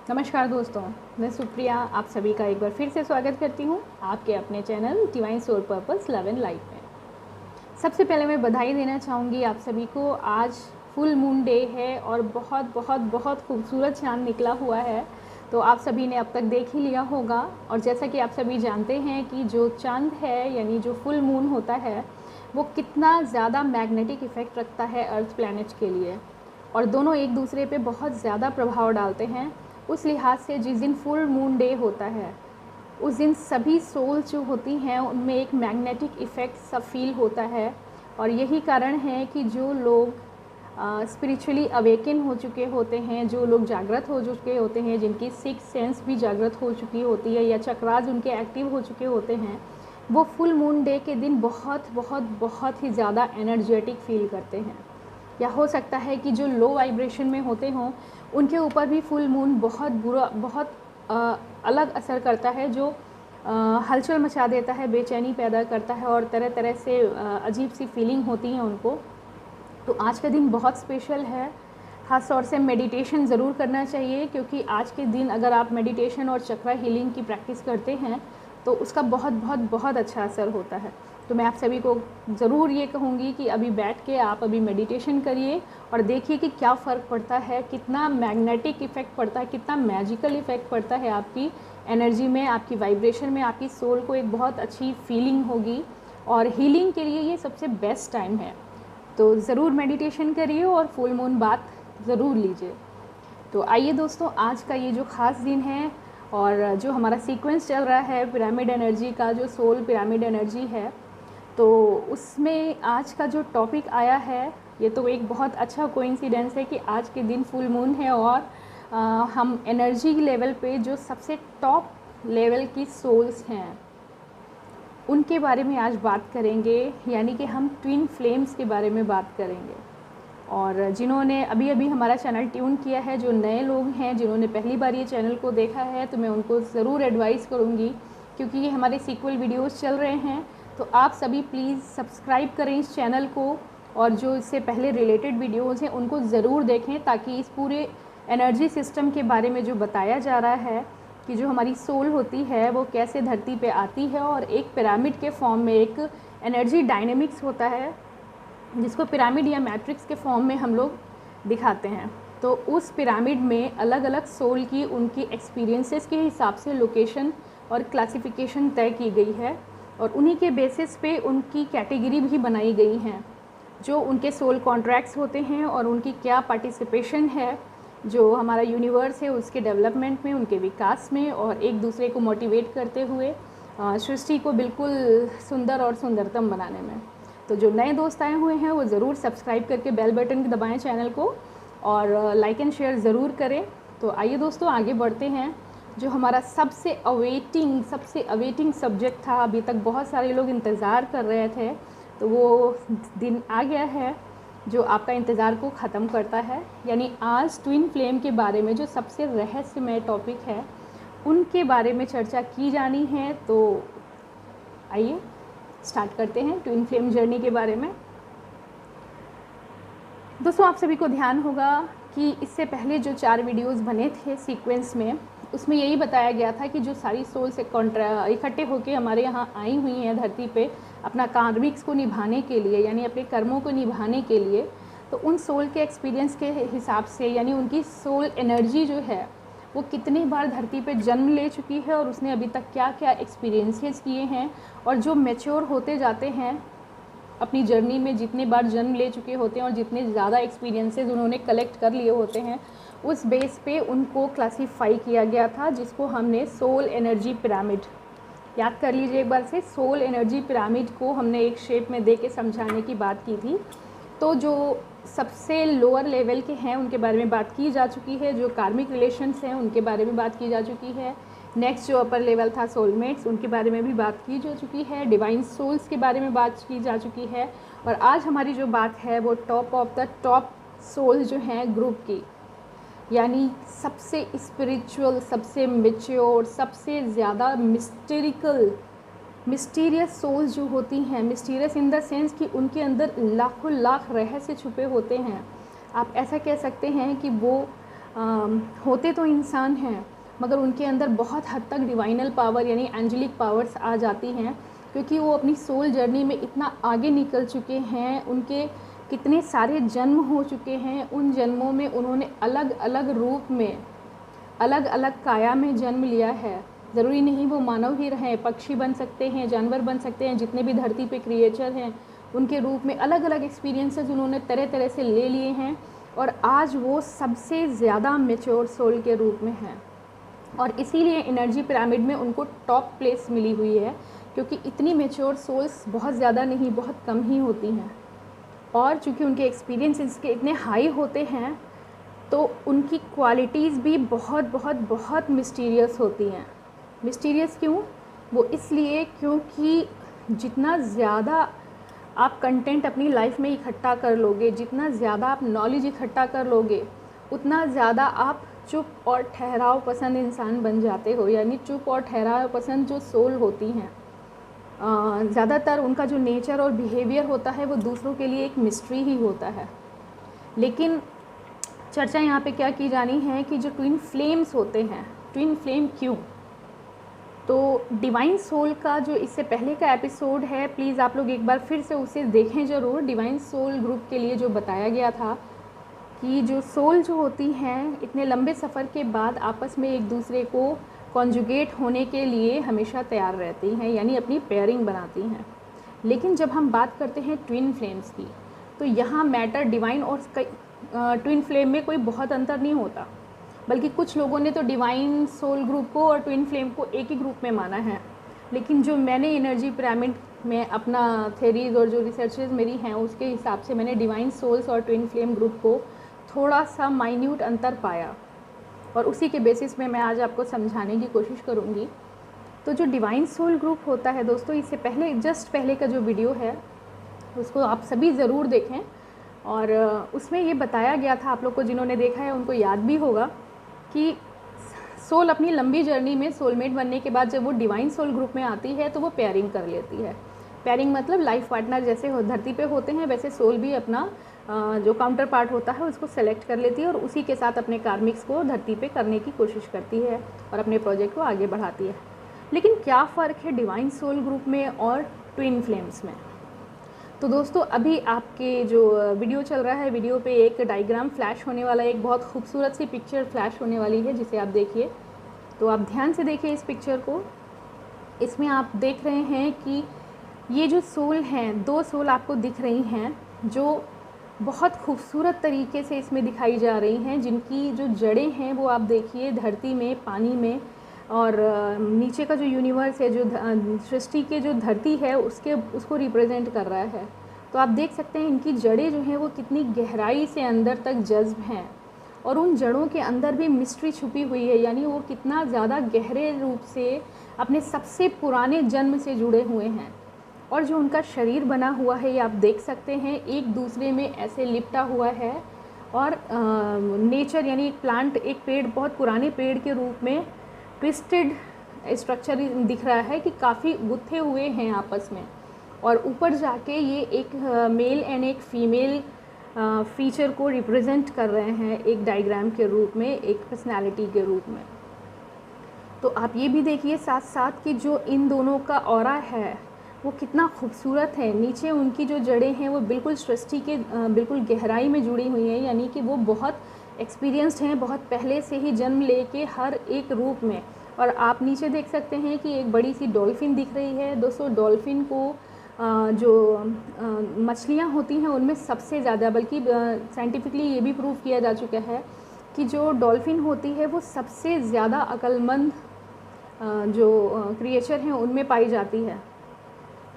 नमस्कार दोस्तों, मैं सुप्रिया आप सभी का एक बार फिर से स्वागत करती हूँ आपके अपने channel divine soul purpose love and life में। सबसे पहले मैं बधाई देना चाहूँगी आप सभी को। आज फुल मून डे है और बहुत बहुत बहुत खूबसूरत चाँद निकला हुआ है, तो आप सभी ने अब तक देख ही लिया होगा। और जैसा कि आप सभी जानते हैं कि जो चाँद है यानी जो फुल मून होता है वो कितना ज़्यादा मैग्नेटिक इफ़ेक्ट रखता है अर्थ प्लैनेट के लिए, और दोनों एक दूसरे पे बहुत ज़्यादा प्रभाव डालते हैं। उस लिहाज से जिस दिन फुल मून डे होता है उस दिन सभी सोल्स जो होती हैं उनमें एक मैग्नेटिक इफ़ेक्ट सब फील होता है। और यही कारण है कि जो लोग स्पिरिचुअली अवेकन हो चुके होते हैं, जो लोग जागृत हो चुके होते हैं, जिनकी सिक्स सेंस भी जागृत हो चुकी होती है या चक्रास उनके एक्टिव हो चुके होते हैं, वो फुल मून डे के दिन बहुत बहुत बहुत ही ज़्यादा एनर्जेटिक फील करते हैं। या हो सकता है कि जो लो वाइब्रेशन में होते हों उनके ऊपर भी फुल मून बहुत बुरा बहुत अलग असर करता है, जो हलचल मचा देता है, बेचैनी पैदा करता है और तरह तरह से अजीब सी फीलिंग होती है उनको। तो आज का दिन बहुत स्पेशल है। ख़ास तौर से मेडिटेशन ज़रूर करना चाहिए, क्योंकि आज के दिन अगर आप मेडिटेशन और चक्रा हीलिंग की प्रैक्टिस करते हैं तो उसका बहुत बहुत बहुत अच्छा असर होता है। तो मैं आप सभी को ज़रूर ये कहूँगी कि अभी बैठ के आप अभी मेडिटेशन करिए और देखिए कि क्या फ़र्क पड़ता है, कितना मैग्नेटिक इफ़ेक्ट पड़ता है, कितना मैजिकल इफ़ेक्ट पड़ता है आपकी एनर्जी में, आपकी वाइब्रेशन में। आपकी सोल को एक बहुत अच्छी फीलिंग होगी और हीलिंग के लिए ये सबसे बेस्ट टाइम है। तो ज़रूर मेडिटेशन करिए और फुल मून बात ज़रूर लीजिए। तो आइए दोस्तों, आज का ये जो ख़ास दिन है और जो हमारा सीक्वेंस चल रहा है पिरामिड एनर्जी का, जो सोल पिरामिड एनर्जी है, तो उसमें आज का जो टॉपिक आया है ये तो एक बहुत अच्छा कोइंसिडेंस है कि आज के दिन फुल मून है और हम एनर्जी लेवल पे जो सबसे टॉप लेवल की सोल्स हैं उनके बारे में आज बात करेंगे, यानी कि हम ट्विन फ्लेम्स के बारे में बात करेंगे। और जिन्होंने अभी अभी हमारा चैनल ट्यून किया है, जो नए लोग हैं जिन्होंने पहली बार ये चैनल को देखा है, तो मैं उनको ज़रूर एडवाइस करूँगी, क्योंकि ये हमारे सीक्वल वीडियोस चल रहे हैं, तो आप सभी प्लीज़ सब्सक्राइब करें इस चैनल को और जो इससे पहले रिलेटेड वीडियोज़ हैं उनको ज़रूर देखें, ताकि इस पूरे एनर्जी सिस्टम के बारे में जो बताया जा रहा है कि जो हमारी सोल होती है वो कैसे धरती पे आती है और एक पिरामिड के फॉर्म में एक एनर्जी डायनेमिक्स होता है जिसको पिरामिड या मैट्रिक्स के फॉर्म में हम लोग दिखाते हैं। तो उस पिरामिड में अलग अलग सोल की उनकी एक्सपीरियंसेस के हिसाब से लोकेशन और क्लासिफिकेशन तय की गई है और उन्हीं के बेसिस पे उनकी कैटेगरी भी बनाई गई हैं, जो उनके सोल कॉन्ट्रैक्ट्स होते हैं और उनकी क्या पार्टिसिपेशन है जो हमारा यूनिवर्स है उसके डेवलपमेंट में, उनके विकास में, और एक दूसरे को मोटिवेट करते हुए सृष्टि को बिल्कुल सुंदर और सुंदरतम बनाने में। तो जो नए दोस्त आए हुए हैं वो ज़रूर सब्सक्राइब करके बेल बटन दबाएं चैनल को और लाइक एंड शेयर ज़रूर करें। तो आइए दोस्तों आगे बढ़ते हैं। जो हमारा सबसे अवेटिंग सब्जेक्ट था, अभी तक बहुत सारे लोग इंतज़ार कर रहे थे, तो वो दिन आ गया है जो आपका इंतज़ार को ख़त्म करता है। यानी आज ट्विन फ्लेम के बारे में जो सबसे रहस्यमय टॉपिक है उनके बारे में चर्चा की जानी है। तो आइए स्टार्ट करते हैं ट्विन फ्लेम जर्नी के बारे में। दोस्तों, आप सभी को ध्यान होगा कि इससे पहले जो 4 वीडियोस बने थे सीक्वेंस में, उसमें यही बताया गया था कि जो सारी सोल से इकट्ठे होकर हमारे यहाँ आई हुई हैं धरती पे अपना कार्मिक्स को निभाने के लिए, यानी अपने कर्मों को निभाने के लिए, तो उन सोल के एक्सपीरियंस के हिसाब से, यानी उनकी सोल एनर्जी जो है वो कितनी बार धरती पे जन्म ले चुकी है और उसने अभी तक क्या क्या एक्सपीरियंसेस किए हैं, और जो मैच्योर होते जाते हैं अपनी जर्नी में, जितने बार जन्म ले चुके होते हैं और जितने ज़्यादा एक्सपीरियंसेस उन्होंने कलेक्ट कर लिए होते हैं, उस बेस पे उनको क्लासीफाई किया गया था, जिसको हमने सोल एनर्जी पिरामिड, याद कर लीजिए एक बार से, सोल एनर्जी पिरामिड को हमने एक शेप में दे के समझाने की बात की थी। तो जो सबसे लोअर लेवल के हैं उनके बारे में बात की जा चुकी है, जो कार्मिक रिलेशंस हैं उनके बारे में बात की जा चुकी है। नेक्स्ट जो अपर लेवल था सोलमेट्स, उनके बारे में भी बात की जा चुकी है। डिवाइन सोल्स के बारे में बात की जा चुकी है। और आज हमारी जो बात है वो top of the top souls जो हैं ग्रुप की, यानी सबसे स्पिरिचुअल, सबसे मैच्योर, सबसे ज़्यादा मिस्टीरियस सोल्स जो होती हैं। मिस्टीरियस इन द सेंस कि उनके अंदर लाखों लाख रहस्य छुपे होते हैं। आप ऐसा कह सकते हैं कि वो होते तो इंसान हैं, मगर उनके अंदर बहुत हद तक डिवाइनल पावर यानी एंजेलिक पावर्स आ जाती हैं, क्योंकि वो अपनी सोल जर्नी में इतना आगे निकल चुके हैं। उनके कितने सारे जन्म हो चुके हैं, उन जन्मों में उन्होंने अलग अलग रूप में, अलग अलग काया में जन्म लिया है। ज़रूरी नहीं वो मानव ही रहें, पक्षी बन सकते हैं, जानवर बन सकते हैं, जितने भी धरती पे क्रिएचर हैं उनके रूप में अलग अलग एक्सपीरियंसेस उन्होंने तरह तरह से ले लिए हैं, और आज वो सबसे ज़्यादा मैच्योर सोल के रूप में हैं। और इसीलिए एनर्जी पिरामिड में उनको टॉप प्लेस मिली हुई है, क्योंकि इतनी मैच्योर सोल्स बहुत ज़्यादा नहीं, बहुत कम ही होती हैं। और चूँकि उनके एक्सपीरियंसेस के इतने हाई होते हैं, तो उनकी क्वालिटीज़ भी बहुत बहुत बहुत मिस्टीरियस होती हैं। मिस्टीरियस क्यों? वो इसलिए क्योंकि जितना ज़्यादा आप कंटेंट अपनी लाइफ में इकट्ठा कर लोगे, जितना ज़्यादा आप नॉलेज इकट्ठा कर लोगे, उतना ज़्यादा आप चुप और ठहराव पसंद इंसान बन जाते हो। यानी चुप और ठहराव पसंद जो सोल होती हैं, ज़्यादातर उनका जो नेचर और बिहेवियर होता है वो दूसरों के लिए एक मिस्ट्री ही होता है। लेकिन चर्चा यहाँ पे क्या की जानी है कि जो ट्विन फ्लेम्स होते हैं, ट्विन फ्लेम क्यों? तो डिवाइन सोल का जो इससे पहले का एपिसोड है, प्लीज़ आप लोग एक बार फिर से उसे देखें ज़रूर। डिवाइन सोल ग्रुप के लिए जो बताया गया था कि जो सोल जो होती हैं इतने लंबे सफ़र के बाद आपस में एक दूसरे को कॉन्जुगेट होने के लिए हमेशा तैयार रहती हैं, यानी अपनी पेयरिंग बनाती हैं। लेकिन जब हम बात करते हैं ट्विन फ्लेम्स की, तो यहाँ मैटर डिवाइन और ट्विन फ्लेम में कोई बहुत अंतर नहीं होता, बल्कि कुछ लोगों ने तो डिवाइन सोल ग्रुप को और ट्विन फ्लेम को एक ही ग्रुप में माना है। लेकिन जो मैंने एनर्जी पिरामिड में अपना थेरीज और जो रिसर्चेज मेरी हैं उसके हिसाब से मैंने डिवाइन सोल्स और ट्विन फ्लेम ग्रुप को थोड़ा सा माइन्यूट अंतर पाया, और उसी के बेसिस में मैं आज आपको समझाने की कोशिश करूँगी। तो जो डिवाइन सोल ग्रुप होता है दोस्तों, इससे पहले जस्ट पहले का जो वीडियो है उसको आप सभी ज़रूर देखें, और उसमें ये बताया गया था, आप लोग को जिन्होंने देखा है उनको याद भी होगा कि सोल अपनी लंबी जर्नी में सोलमेट बनने के बाद जब वो डिवाइन सोल ग्रुप में आती है तो वो पेयरिंग कर लेती है। पेयरिंग मतलब लाइफ पार्टनर जैसे धरती पे होते हैं वैसे सोल भी अपना जो काउंटर पार्ट होता है उसको सेलेक्ट कर लेती है, और उसी के साथ अपने कार्मिक्स को धरती पे करने की कोशिश करती है और अपने प्रोजेक्ट को आगे बढ़ाती है। लेकिन क्या फ़र्क है डिवाइन सोल ग्रुप में और ट्विन फ्लेम्स में? तो दोस्तों अभी आपके जो वीडियो चल रहा है, वीडियो पे एक डायग्राम फ्लैश होने वाला है, एक बहुत खूबसूरत सी पिक्चर फ्लैश होने वाली है जिसे आप देखिए। तो आप ध्यान से देखिए इस पिक्चर को। इसमें आप देख रहे हैं कि ये जो सोल हैं, दो सोल आपको दिख रही हैं जो बहुत खूबसूरत तरीके से इसमें दिखाई जा रही हैं, जिनकी जो जड़ें हैं वो आप देखिए धरती में, पानी में, और नीचे का जो यूनिवर्स है, जो सृष्टि के जो धरती है उसको रिप्रेजेंट कर रहा है। तो आप देख सकते हैं इनकी जड़ें जो हैं वो कितनी गहराई से अंदर तक जज्ब हैं, और उन जड़ों के अंदर भी मिस्ट्री छुपी हुई है, यानी वो कितना ज़्यादा गहरे रूप से अपने सबसे पुराने जन्म से जुड़े हुए हैं। और जो उनका शरीर बना हुआ है ये आप देख सकते हैं एक दूसरे में ऐसे लिपटा हुआ है, और नेचर यानी एक प्लांट, एक पेड़, बहुत पुराने पेड़ के रूप में ट्विस्टेड स्ट्रक्चर दिख रहा है कि काफ़ी गुत्थे हुए हैं आपस में, और ऊपर जाके ये एक मेल एंड एक फीमेल फीचर को रिप्रेजेंट कर रहे हैं एक डायग्राम के रूप में, एक पर्सनालिटी के रूप में। तो आप ये भी देखिए साथ साथ कि जो इन दोनों का ऑरा है वो कितना खूबसूरत है। नीचे उनकी जो जड़ें हैं वो बिल्कुल सृष्टि के बिल्कुल गहराई में जुड़ी हुई हैं, यानी कि वो बहुत एक्सपीरियंस्ड हैं, बहुत पहले से ही जन्म लेके हर एक रूप में। और आप नीचे देख सकते हैं कि एक बड़ी सी डॉल्फिन दिख रही है। दोस्तों डॉल्फिन को जो मछलियाँ होती हैं उनमें सबसे ज़्यादा, बल्कि साइंटिफिकली ये भी प्रूव किया जा चुका है कि जो डॉल्फिन होती है वो सबसे ज़्यादा अक्लमंद जो क्रिएचर हैं उनमें पाई जाती है।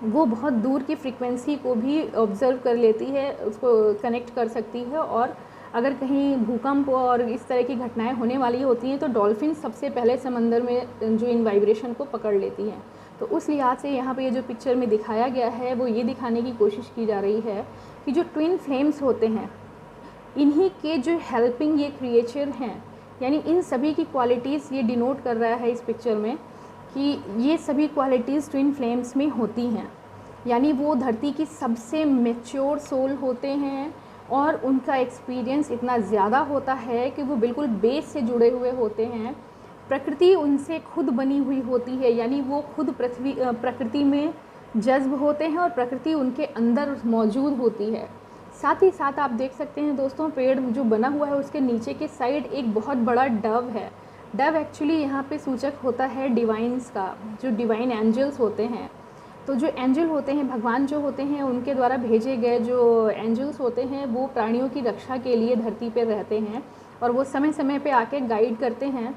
वो बहुत दूर की फ्रीक्वेंसी को भी ऑब्ज़र्व कर लेती है, उसको कनेक्ट कर सकती है, और अगर कहीं भूकंप और इस तरह की घटनाएं होने वाली होती हैं तो डॉल्फिन सबसे पहले समंदर में जो इन वाइब्रेशन को पकड़ लेती हैं। तो उस लिहाज से यहाँ पे ये जो पिक्चर में दिखाया गया है वो ये दिखाने की कोशिश की जा रही है कि जो ट्विन फ्लेम्स होते हैं इन्हीं के जो हेल्पिंग ये क्रिएचर हैं, यानी इन सभी की क्वालिटीज़ ये डिनोट कर रहा है इस पिक्चर में कि ये सभी क्वालिटीज़ ट्विन फ्लेम्स में होती हैं। यानी वो धरती की सबसे मैच्योर सोल होते हैं, और उनका एक्सपीरियंस इतना ज़्यादा होता है कि वो बिल्कुल बेस से जुड़े हुए होते हैं। प्रकृति उनसे खुद बनी हुई होती है, यानी वो खुद प्रकृति में जज़्ब होते हैं और प्रकृति उनके अंदर मौजूद होती है। साथ ही साथ आप देख सकते हैं दोस्तों, पेड़ जो बना हुआ है उसके नीचे के साइड एक बहुत बड़ा डव है। डव एक्चुअली यहाँ पे सूचक होता है डिवाइन्स का, जो डिवाइन एंजल्स होते हैं। तो जो एंजल होते हैं, भगवान जो होते हैं, उनके द्वारा भेजे गए जो एंजल्स होते हैं वो प्राणियों की रक्षा के लिए धरती पर रहते हैं और वो समय समय पे आके गाइड करते हैं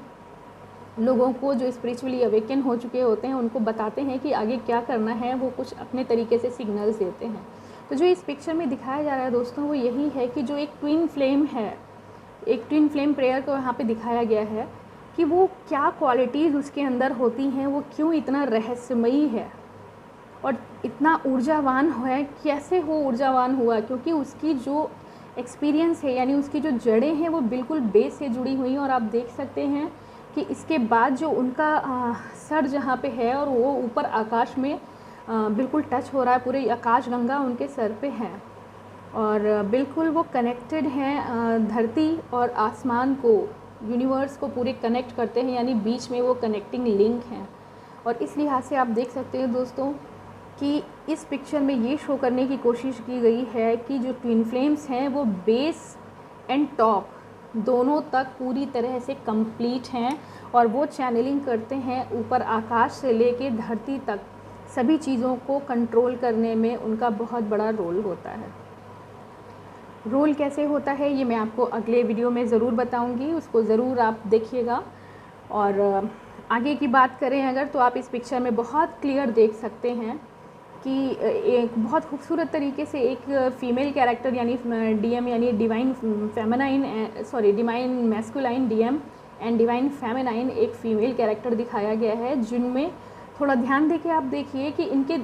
लोगों को जो स्पिरिचुअली अवेकन हो चुके होते हैं, उनको बताते हैं कि आगे क्या करना है। वो कुछ अपने तरीके से सिग्नल्स देते हैं। तो जो इस पिक्चर में दिखाया जा रहा है दोस्तों, वो यही है कि जो एक ट्विन फ्लेम है, एक ट्विन फ्लेम प्रेयर को यहाँ पे दिखाया गया है कि वो क्या क्वालिटीज़ उसके अंदर होती हैं, वो क्यों इतना रहस्यमयी है और इतना ऊर्जावान है। कैसे वो ऊर्जावान हुआ? क्योंकि उसकी जो एक्सपीरियंस है, यानी उसकी जो जड़ें हैं, वो बिल्कुल बेस से जुड़ी हुई हैं। और आप देख सकते हैं कि इसके बाद जो उनका सर जहाँ पे है और वो ऊपर आकाश में बिल्कुल टच हो रहा है, पूरे आकाश गंगा उनके सर पे है और बिल्कुल वो कनेक्टेड हैं धरती और आसमान को, यूनिवर्स को पूरे कनेक्ट करते हैं, यानी बीच में वो कनेक्टिंग लिंक हैं। और इस लिहाज से आप देख सकते हैं दोस्तों कि इस पिक्चर में ये शो करने की कोशिश की गई है कि जो ट्विन फ्लेम्स हैं वो बेस एंड टॉप दोनों तक पूरी तरह से कंप्लीट हैं और वो चैनलिंग करते हैं ऊपर आकाश से लेके धरती तक। सभी चीज़ों को कंट्रोल करने में उनका बहुत बड़ा रोल होता है। रोल कैसे होता है ये मैं आपको अगले वीडियो में ज़रूर बताऊंगी, उसको ज़रूर आप देखिएगा। और आगे की बात करें अगर, तो आप इस पिक्चर में बहुत क्लियर देख सकते हैं कि एक बहुत खूबसूरत तरीके से एक फ़ीमेल कैरेक्टर यानी डीएम यानी divine masculine DM and divine feminine एक फ़ीमेल कैरेक्टर दिखाया गया है, जिनमें थोड़ा ध्यान देके आप देखिए कि इनके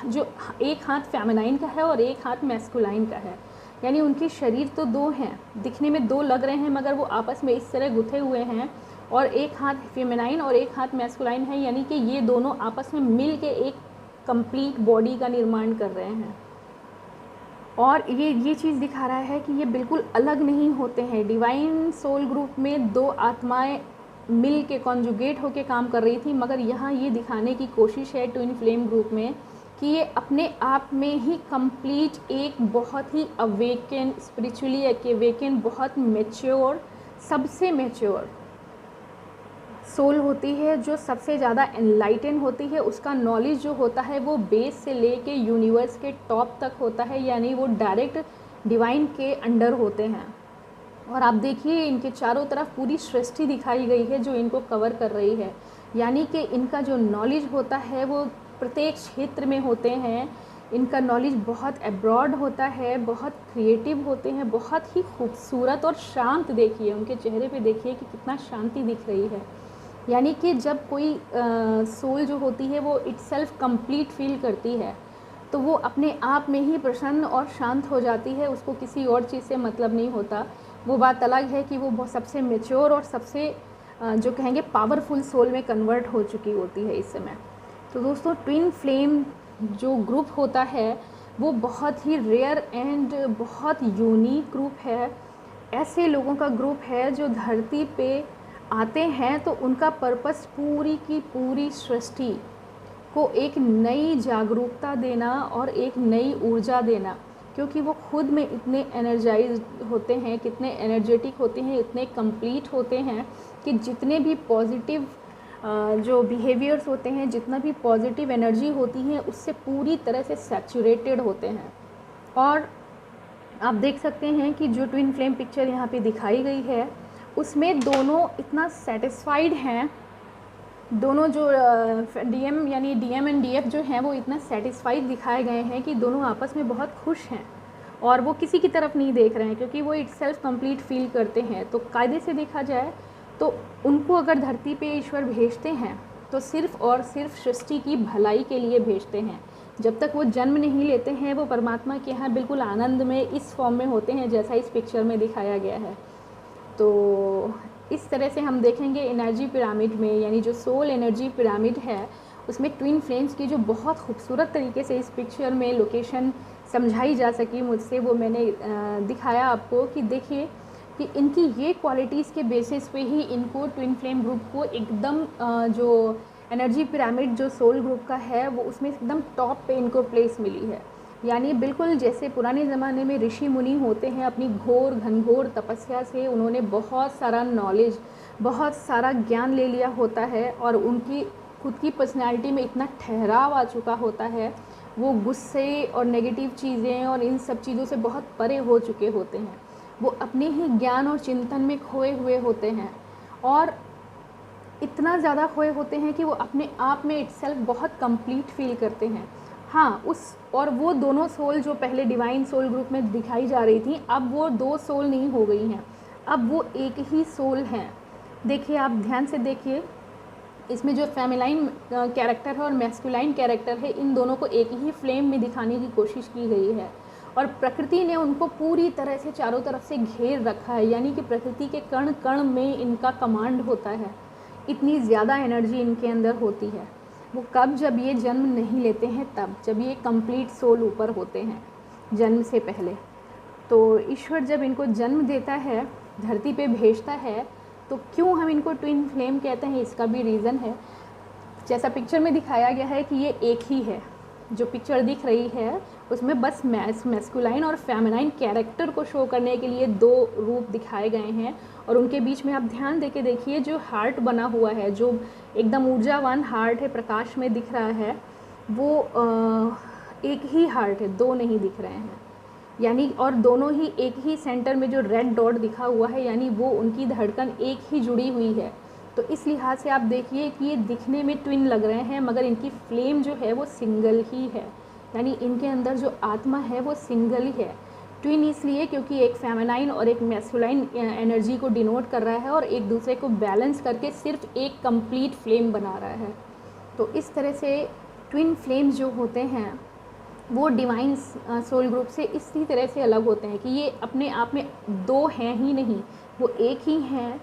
जो एक हाथ फेमिनाइन का है और एक हाथ मैस्कुलाइन का है, यानी उनके शरीर तो दो हैं, दिखने में दो लग रहे हैं, मगर वो आपस में इस तरह गुथे हुए हैं और एक हाथ फेमिनाइन और एक हाथ मैस्कुलाइन है, यानी कि ये दोनों आपस में मिल के एक कंप्लीट बॉडी का निर्माण कर रहे हैं। और ये चीज़ दिखा रहा है कि ये बिल्कुल अलग नहीं होते हैं। डिवाइन सोल ग्रुप में दो आत्माएं मिल के कॉन्जुगेट होके काम कर रही थी, मगर यहाँ ये दिखाने की कोशिश है ट्विन फ्लेम ग्रुप में कि ये अपने आप में ही कंप्लीट एक बहुत ही अवेकन, स्पिरिचुअली अवेकन, बहुत मैच्योर, सबसे मैच्योर सोल होती है, जो सबसे ज़्यादा एनलाइटन होती है। उसका नॉलेज जो होता है वो बेस से लेके यूनिवर्स के टॉप तक होता है, यानी वो डायरेक्ट डिवाइन के अंडर होते हैं। और आप देखिए इनके चारों तरफ पूरी सृष्टि दिखाई गई है जो इनको कवर कर रही है, यानी कि इनका जो नॉलेज होता है वो प्रत्येक क्षेत्र में होते हैं। इनका नॉलेज बहुत एब्रॉड होता है, बहुत क्रिएटिव होते हैं, बहुत ही खूबसूरत और शांत। देखिए उनके चेहरे पे देखिए कि कितना शांति दिख रही है, यानी कि जब कोई सोल जो होती है वो इटसेल्फ कंप्लीट फील करती है तो वो अपने आप में ही प्रसन्न और शांत हो जाती है, उसको किसी और चीज़ से मतलब नहीं होता। वो बात अलग है कि वो सबसे मैच्योर और सबसे जो कहेंगे पावरफुल सोल में कन्वर्ट हो चुकी होती है इस समय। तो दोस्तों ट्विन फ्लेम जो ग्रुप होता है वो बहुत ही रेयर एंड बहुत यूनिक ग्रुप है। ऐसे लोगों का ग्रुप है जो धरती पे आते हैं तो उनका पर्पस पूरी की पूरी सृष्टि को एक नई जागरूकता देना और एक नई ऊर्जा देना, क्योंकि वो खुद में इतने एनर्जाइज्ड होते हैं, कितने एनर्जेटिक होते हैं, इतने कंप्लीट होते हैं कि जितने भी पॉजिटिव जो बिहेवियर्स होते हैं, जितना भी पॉजिटिव एनर्जी होती है उससे पूरी तरह से सैचुरेटेड होते हैं। और आप देख सकते हैं कि जो ट्विन फ्लेम पिक्चर यहाँ पे दिखाई गई है उसमें दोनों इतना सेटिस्फाइड हैं, दोनों जो डीएम यानी डीएम एंड डीएफ जो हैं वो इतना सेटिस्फाइड दिखाए गए हैं कि दोनों आपस में बहुत खुश हैं और वो किसी की तरफ नहीं देख रहे हैं, क्योंकि वो इटसेल्फ कंप्लीट फील करते हैं। तो कायदे से देखा जाए तो उनको अगर धरती पे ईश्वर भेजते हैं तो सिर्फ़ और सिर्फ सृष्टि की भलाई के लिए भेजते हैं। जब तक वो जन्म नहीं लेते हैं वो परमात्मा के यहाँ बिल्कुल आनंद में इस फॉर्म में होते हैं जैसा इस पिक्चर में दिखाया गया है। तो इस तरह से हम देखेंगे एनर्जी पिरामिड में, यानी जो सोल एनर्जी पिरामिड है उसमें ट्विन फ्लेम्स की जो बहुत खूबसूरत तरीके से इस पिक्चर में लोकेशन समझाई जा सकी मुझसे, वो मैंने दिखाया आपको कि देखिए कि इनकी ये क्वालिटीज़ के बेसिस पे ही इनको ट्विन फ्लेम ग्रुप को एकदम जो एनर्जी पिरामिड जो सोल ग्रुप का है वो उसमें एकदम टॉप पे इनको प्लेस मिली है। यानी बिल्कुल जैसे पुराने ज़माने में ऋषि मुनि होते हैं, अपनी घोर घनघोर तपस्या से उन्होंने बहुत सारा नॉलेज, बहुत सारा ज्ञान ले लिया होता है और उनकी खुद की पर्सनैलिटी में इतना ठहराव आ चुका होता है, वो गुस्से और नेगेटिव चीज़ें और इन सब चीज़ों से बहुत परे हो चुके होते हैं। वो अपने ही ज्ञान और चिंतन में खोए हुए होते हैं और इतना ज़्यादा खोए होते हैं कि वो अपने आप में इटसेल्फ बहुत कंप्लीट फील करते हैं। हाँ, वो दोनों सोल जो पहले डिवाइन सोल ग्रुप में दिखाई जा रही थी, अब वो 2 सोल नहीं हो गई हैं, अब वो एक ही सोल हैं। देखिए, आप ध्यान से देखिए, इसमें जो फेमिनाइन कैरेक्टर है और मैस्कुलाइन कैरेक्टर है, इन दोनों को एक ही फ्लेम में दिखाने की कोशिश की गई है और प्रकृति ने उनको पूरी तरह से चारों तरफ से घेर रखा है। यानी कि प्रकृति के कण कण में इनका कमांड होता है, इतनी ज़्यादा एनर्जी इनके अंदर होती है। वो कब, जब ये जन्म नहीं लेते हैं तब, जब ये कंप्लीट सोल ऊपर होते हैं जन्म से पहले। तो ईश्वर जब इनको जन्म देता है, धरती पे भेजता है, तो क्यों हम इनको ट्विन फ्लेम कहते हैं, इसका भी रीज़न है। जैसा पिक्चर में दिखाया गया है कि ये एक ही है, जो पिक्चर दिख रही है उसमें बस मैस्कुलाइन और फेमिनाइन कैरेक्टर को शो करने के लिए 2 रूप दिखाए गए हैं और उनके बीच में आप ध्यान दे के देखिए, जो हार्ट बना हुआ है, जो एकदम ऊर्जावान हार्ट है, प्रकाश में दिख रहा है, वो एक ही हार्ट है, 2 नहीं दिख रहे हैं। यानी और दोनों ही एक ही सेंटर में जो रेड डॉट दिखा हुआ है, यानी वो उनकी धड़कन एक ही जुड़ी हुई है। तो इस लिहाज से आप देखिए कि ये दिखने में ट्विन लग रहे हैं, मगर इनकी फ्लेम जो है वो सिंगल ही है। यानी इनके अंदर जो आत्मा है वो सिंगल ही है। ट्विन इसलिए क्योंकि एक फेमिनाइन और एक मैस्कुलाइन एनर्जी को डिनोट कर रहा है और एक दूसरे को बैलेंस करके सिर्फ एक कंप्लीट फ्लेम बना रहा है। तो इस तरह से ट्विन फ्लेम्स जो होते हैं वो डिवाइन सोल ग्रुप से इसी तरह से अलग होते हैं कि ये अपने आप में 2 हैं ही नहीं, वो एक ही हैं,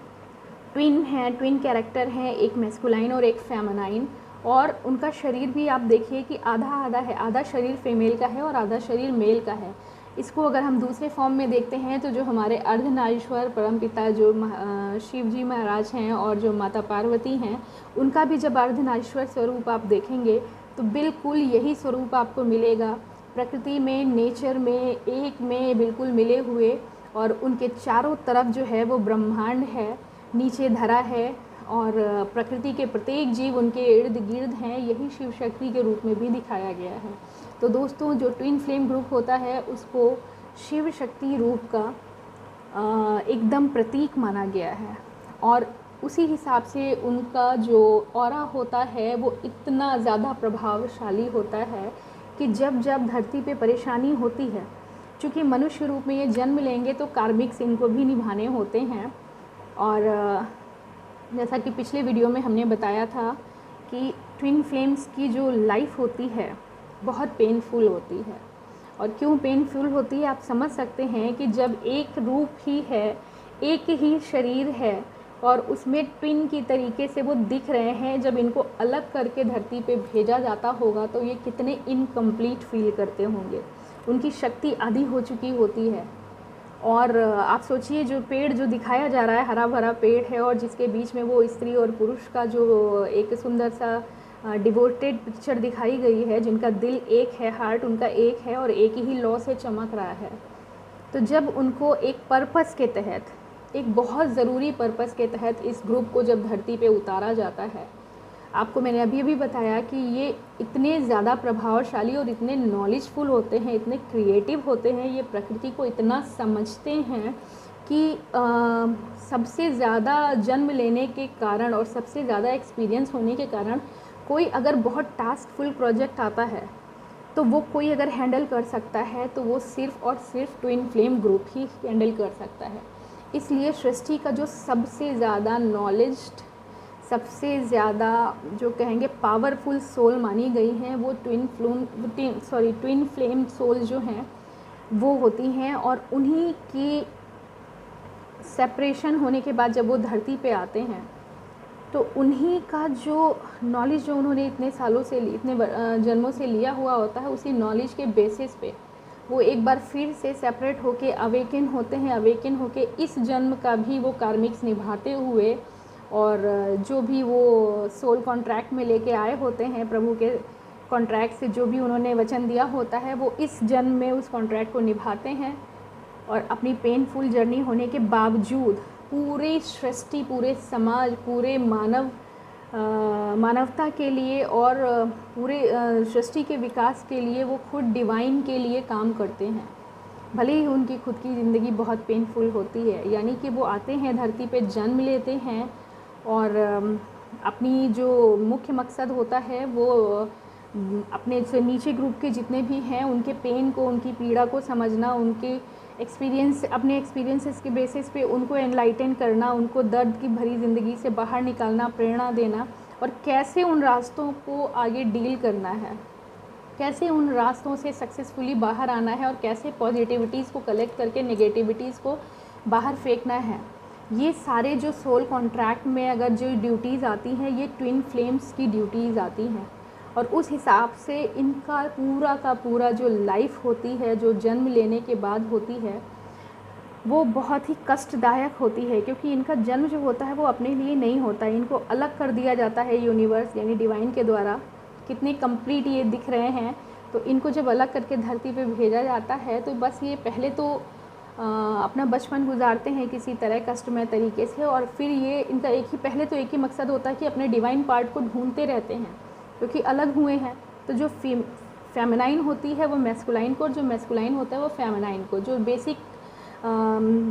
ट्विन हैं, ट्विन कैरेक्टर हैं, एक मैस्कुलाइन और एक फेमिनाइन। और उनका शरीर भी आप देखिए कि आधा आधा है, आधा शरीर फीमेल का है और आधा शरीर मेल का है। इसको अगर हम दूसरे फॉर्म में देखते हैं तो जो हमारे अर्धनारीश्वर परमपिता जो शिव जी महाराज हैं और जो माता पार्वती हैं, उनका भी जब अर्धनारीश्वर स्वरूप आप देखेंगे तो बिल्कुल यही स्वरूप आपको मिलेगा, प्रकृति में, नेचर में, एक में बिल्कुल मिले हुए। और उनके चारों तरफ जो है वो ब्रह्मांड है, नीचे धरा है और प्रकृति के प्रत्येक जीव उनके इर्द गिर्द हैं, यही शिव शक्ति के रूप में भी दिखाया गया है। तो दोस्तों, जो ट्विन फ्लेम ग्रुप होता है उसको शिव शक्ति रूप का एकदम प्रतीक माना गया है और उसी हिसाब से उनका जो ऑरा होता है वो इतना ज़्यादा प्रभावशाली होता है कि जब जब धरती पे परेशानी होती है, चूँकि मनुष्य रूप में ये जन्म लेंगे तो कार्मिक्स इनको भी निभाने होते हैं। और जैसा कि पिछले वीडियो में हमने बताया था कि ट्विन फ्लेम्स की जो लाइफ होती है बहुत पेनफुल होती है। और क्यों पेनफुल होती है आप समझ सकते हैं कि जब एक रूप ही है, एक ही शरीर है और उसमें ट्विन की तरीके से वो दिख रहे हैं, जब इनको अलग करके धरती पे भेजा जाता होगा तो ये कितने इनकम्प्लीट फील करते होंगे, उनकी शक्ति आधी हो चुकी होती है। और आप सोचिए, जो पेड़ जो दिखाया जा रहा है, हरा भरा पेड़ है और जिसके बीच में वो स्त्री और पुरुष का जो एक सुंदर सा डिवोटेड पिक्चर दिखाई गई है, जिनका दिल एक है, हार्ट उनका एक है और एक ही लौ से चमक रहा है। तो जब उनको एक पर्पस के तहत, एक बहुत ज़रूरी पर्पस के तहत इस ग्रुप को जब धरती पे उतारा जाता है, आपको मैंने अभी अभी बताया कि ये इतने ज़्यादा प्रभावशाली और इतने नॉलेजफुल होते हैं, इतने क्रिएटिव होते हैं, ये प्रकृति को इतना समझते हैं कि सबसे ज़्यादा जन्म लेने के कारण और सबसे ज़्यादा एक्सपीरियंस होने के कारण कोई अगर बहुत टास्कफुल प्रोजेक्ट आता है तो वो कोई अगर हैंडल कर सकता है तो वो सिर्फ़ और सिर्फ ट्विन फ्लेम ग्रुप ही हैंडल कर सकता है। इसलिए सृष्टि का जो सबसे ज़्यादा नॉलेज्ड, सबसे ज़्यादा जो कहेंगे पावरफुल सोल मानी गई हैं वो ट्विन फ्लेम सोल जो हैं वो होती हैं। और उन्हीं की सेपरेशन होने के बाद जब वो धरती पे आते हैं तो उन्हीं का जो नॉलेज जो उन्होंने इतने सालों से इतने जन्मों से लिया हुआ होता है, उसी नॉलेज के बेसिस पे वो एक बार फिर से सेपरेट होके अवेकन होते हैं। अवेकन होके इस जन्म का भी वो कार्मिक्स निभाते हुए, और जो भी वो सोल कॉन्ट्रैक्ट में लेके आए होते हैं, प्रभु के कॉन्ट्रैक्ट से जो भी उन्होंने वचन दिया होता है, वो इस जन्म में उस कॉन्ट्रैक्ट को निभाते हैं। और अपनी पेनफुल जर्नी होने के बावजूद पूरी सृष्टि, पूरे समाज, पूरे मानवता के लिए और पूरे सृष्टि के विकास के लिए वो खुद डिवाइन के लिए काम करते हैं। भले ही उनकी खुद की ज़िंदगी बहुत पेनफुल होती है, यानी कि वो आते हैं धरती पे, जन्म लेते हैं और अपनी जो मुख्य मकसद होता है वो अपने से नीचे ग्रुप के जितने भी हैं उनके पेन को, उनकी पीड़ा को समझना, उनके अपने एक्सपीरियंसेस के बेसिस पे उनको एनलाइटन करना, उनको दर्द की भरी ज़िंदगी से बाहर निकालना, प्रेरणा देना, और कैसे उन रास्तों को आगे डील करना है, कैसे उन रास्तों से सक्सेसफुली बाहर आना है, और कैसे पॉजिटिविटीज़ को कलेक्ट करके नेगेटिविटीज़ को बाहर फेंकना है। ये सारे जो सोल कॉन्ट्रैक्ट में अगर जो ड्यूटीज़ आती हैं, ये ट्विन फ्लेम्स की ड्यूटीज़ आती हैं। और उस हिसाब से इनका पूरा का पूरा जो लाइफ होती है, जो जन्म लेने के बाद होती है, वो बहुत ही कष्टदायक होती है, क्योंकि इनका जन्म जो होता है वो अपने लिए नहीं होता है। इनको अलग कर दिया जाता है यूनिवर्स यानी डिवाइन के द्वारा। कितने कंप्लीट ये दिख रहे हैं, तो इनको जब अलग करके धरती पे भेजा जाता है, तो बस ये पहले तो अपना बचपन गुजारते हैं किसी तरह कष्टमय तरीके से, और फिर ये इनका पहले तो एक ही मकसद होता है कि अपने डिवाइन पार्ट को ढूंढते रहते हैं, क्योंकि अलग हुए हैं। तो जो फेमिनाइन होती है वो मैस्कुलाइन को, और जो मैस्कुलाइन होता है वो फेमिनाइन को। जो बेसिक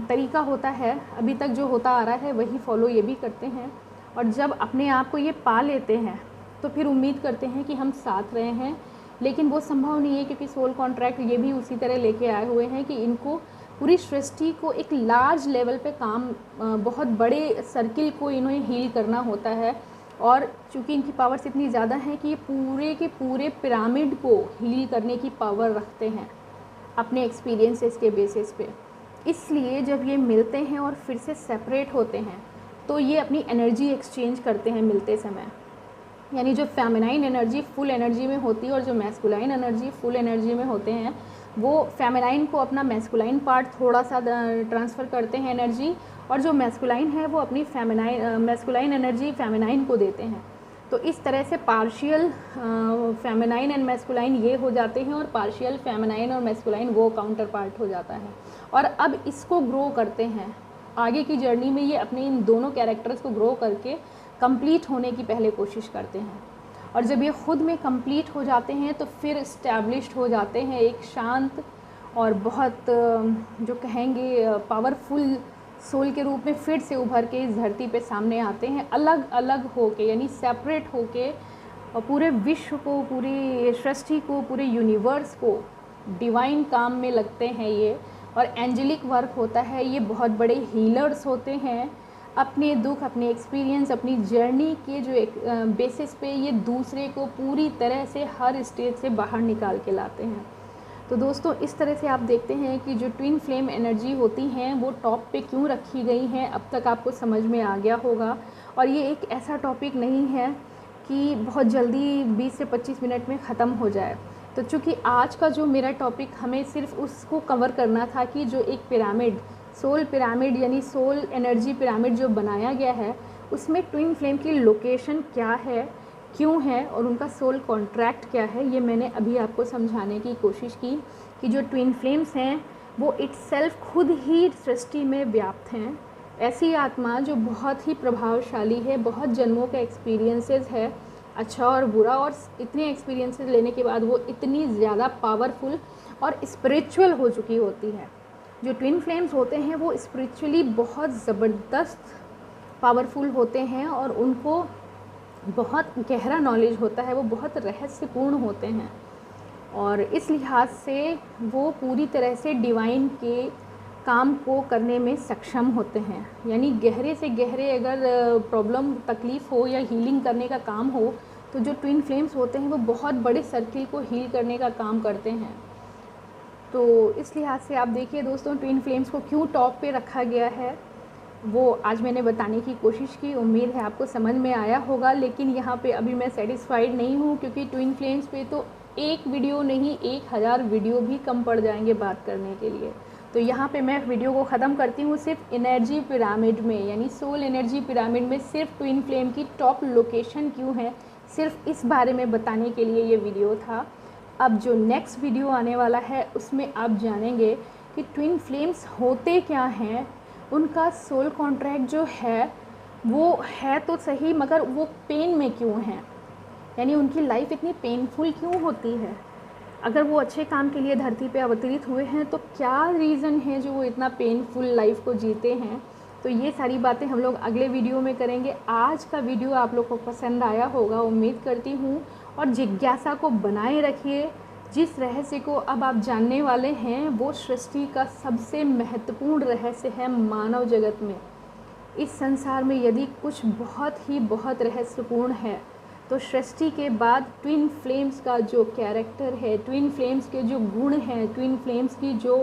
तरीका होता है अभी तक जो होता आ रहा है वही फॉलो ये भी करते हैं। और जब अपने आप को ये पा लेते हैं तो फिर उम्मीद करते हैं कि हम साथ रहे हैं, लेकिन वो संभव नहीं है, क्योंकि सोल कॉन्ट्रैक्ट ये भी उसी तरह लेके आए हुए हैं कि इनको पूरी सृष्टि को एक लार्ज लेवल पे काम, बहुत बड़े सर्किल को इन्हें हील करना होता है। और चूँकि इनकी पावर्स इतनी ज़्यादा हैं कि ये पूरे के पूरे पिरामिड को हील करने की पावर रखते हैं अपने एक्सपीरियंसेस के बेसिस पे। इसलिए जब ये मिलते हैं और फिर से सेपरेट होते हैं, तो ये अपनी एनर्जी एक्सचेंज करते हैं मिलते समय। यानी जो फेमिनाइन एनर्जी फुल एनर्जी में होती है और जो मैस्कुलाइन एनर्जी फुल एनर्जी में होते हैं, वो फेमिनाइन को अपना मैस्कुलाइन पार्ट थोड़ा सा ट्रांसफ़र करते हैं एनर्जी, और जो मैस्कुलाइन है वो अपनी मैस्कुलाइन एनर्जी फेमिनाइन को देते हैं। तो इस तरह से पार्शियल फेमिनाइन एंड मैस्कुलाइन ये हो जाते हैं, और पार्शियल फेमिनाइन और मैस्कुलाइन वो काउंटर पार्ट हो जाता है। और अब इसको ग्रो करते हैं आगे की जर्नी में, ये अपने इन दोनों कैरेक्टर्स को ग्रो करके कंप्लीट होने की पहले कोशिश करते हैं। और जब ये ख़ुद में कंप्लीट हो जाते हैं तो फिर इस्टेब्लिश्ड हो जाते हैं एक शांत और बहुत जो कहेंगे पावरफुल सोल के रूप में फिर से उभर के इस धरती पे सामने आते हैं, अलग अलग होके, यानी सेपरेट होके, और पूरे विश्व को, पूरी सृष्टि को, पूरे यूनिवर्स को डिवाइन काम में लगते हैं ये। और एंजेलिक वर्क होता है, ये बहुत बड़े हीलर्स होते हैं। अपने दुख, अपने एक्सपीरियंस, अपनी जर्नी के जो एक बेसिस पे ये दूसरे को पूरी तरह से हर स्टेज से बाहर निकाल के लाते हैं। तो दोस्तों, इस तरह से आप देखते हैं कि जो ट्विन फ्लेम एनर्जी होती हैं वो टॉप पे क्यों रखी गई हैं, अब तक आपको समझ में आ गया होगा। और ये एक ऐसा टॉपिक नहीं है कि बहुत जल्दी 20 से 25 मिनट में ख़त्म हो जाए। तो चूँकि आज का जो मेरा टॉपिक, हमें सिर्फ उसको कवर करना था कि जो एक पिरामिड, सोल पिरामिड यानी सोल एनर्जी पिरामिड जो बनाया गया है, उसमें ट्विन फ्लेम की लोकेशन क्या है, क्यों है, और उनका सोल कॉन्ट्रैक्ट क्या है, ये मैंने अभी आपको समझाने की कोशिश की। कि जो ट्विन फ्लेम्स हैं वो इटसेल्फ खुद ही सृष्टि में व्याप्त हैं। ऐसी आत्मा जो बहुत ही प्रभावशाली है, बहुत जन्मों का एक्सपीरियंसेस है, अच्छा और बुरा, और इतने एक्सपीरियंसेस लेने के बाद वो इतनी ज़्यादा पावरफुल और स्पिरिचुअल हो चुकी होती है। जो ट्विन फ्लेम्स होते हैं वो स्पिरिचुअली बहुत ज़बरदस्त पावरफुल होते हैं, और उनको बहुत गहरा नॉलेज होता है, वो बहुत रहस्यपूर्ण होते हैं, और इस लिहाज से वो पूरी तरह से डिवाइन के काम को करने में सक्षम होते हैं। यानी गहरे से गहरे अगर प्रॉब्लम, तकलीफ़ हो या हीलिंग करने का काम हो, तो जो ट्विन फ्लेम्स होते हैं वो बहुत बड़े सर्किल को हील करने का काम करते हैं। तो इस लिहाज से आप देखिए दोस्तों, ट्विन फ्लेम्स को क्यों टॉप पे रखा गया है वो आज मैंने बताने की कोशिश की। उम्मीद है आपको समझ में आया होगा, लेकिन यहाँ पे अभी मैं सेटिस्फाइड नहीं हूँ, क्योंकि ट्विन फ्लेम्स पे तो एक वीडियो नहीं 1000 वीडियो भी कम पड़ जाएंगे बात करने के लिए। तो यहाँ पे मैं वीडियो को ख़त्म करती हूँ सिर्फ एनर्जी पिरामिड में, यानी सोल एनर्जी पिरामिड में सिर्फ ट्विन फ्लेम की टॉप लोकेशन क्यों है, सिर्फ इस बारे में बताने के लिए ये वीडियो था। अब जो नेक्स्ट वीडियो आने वाला है उसमें आप जानेंगे कि ट्विन फ्लेम्स होते क्या हैं, उनका सोल कॉन्ट्रैक्ट जो है वो है तो सही मगर वो पेन में क्यों हैं, यानी उनकी लाइफ इतनी पेनफुल क्यों होती है। अगर वो अच्छे काम के लिए धरती पे अवतरित हुए हैं तो क्या रीज़न है जो वो इतना पेनफुल लाइफ को जीते हैं। तो ये सारी बातें हम लोग अगले वीडियो में करेंगे। आज का वीडियो आप लोग को पसंद आया होगा उम्मीद करती हूँ, और जिज्ञासा को बनाए रखिए। जिस रहस्य को अब आप जानने वाले हैं वो सृष्टि का सबसे महत्वपूर्ण रहस्य है मानव जगत में। इस संसार में यदि कुछ बहुत रहस्यपूर्ण है तो सृष्टि के बाद ट्विन फ्लेम्स का जो कैरेक्टर है, ट्विन फ्लेम्स के जो गुण हैं, ट्विन फ्लेम्स की जो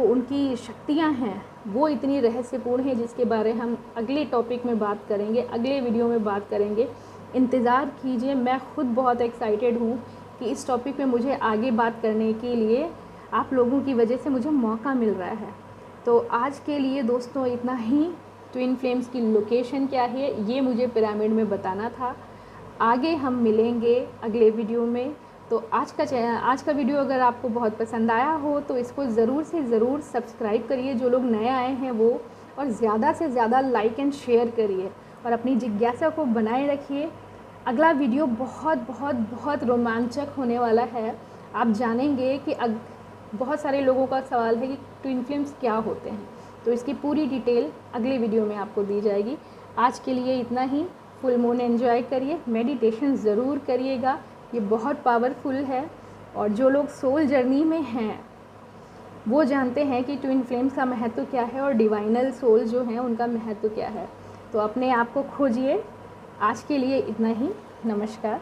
उनकी शक्तियां हैं वो इतनी रहस्यपूर्ण है, जिसके बारे हम अगले टॉपिक में बात करेंगे, अगले वीडियो में बात करेंगे। इंतज़ार कीजिए। मैं खुद बहुत एक्साइटेड हूँ कि इस टॉपिक पे मुझे आगे बात करने के लिए आप लोगों की वजह से मुझे मौका मिल रहा है। तो आज के लिए दोस्तों इतना ही। ट्विन फ्लेम्स की लोकेशन क्या है ये मुझे पिरामिड में बताना था। आगे हम मिलेंगे अगले वीडियो में। तो आज का वीडियो अगर आपको बहुत पसंद आया हो तो इसको ज़रूर से ज़रूर सब्सक्राइब करिए, जो लोग नए आए हैं वो, और ज़्यादा से ज़्यादा लाइक एंड शेयर करिए और अपनी जिज्ञासा को बनाए रखिए। अगला वीडियो बहुत रोमांचक होने वाला है। आप जानेंगे कि बहुत सारे लोगों का सवाल है कि ट्विन फ्लेम्स क्या होते हैं, तो इसकी पूरी डिटेल अगले वीडियो में आपको दी जाएगी। आज के लिए इतना ही। फुल मून एंजॉय करिए, मेडिटेशन ज़रूर करिएगा, ये बहुत पावरफुल है। और जो लोग सोल जर्नी में हैं वो जानते हैं कि ट्विन फ्लेम्स का महत्व क्या है और डिवाइनल सोल जो हैं उनका महत्व क्या है। तो अपने आप को खोजिए। आज के लिए इतना ही। नमस्कार।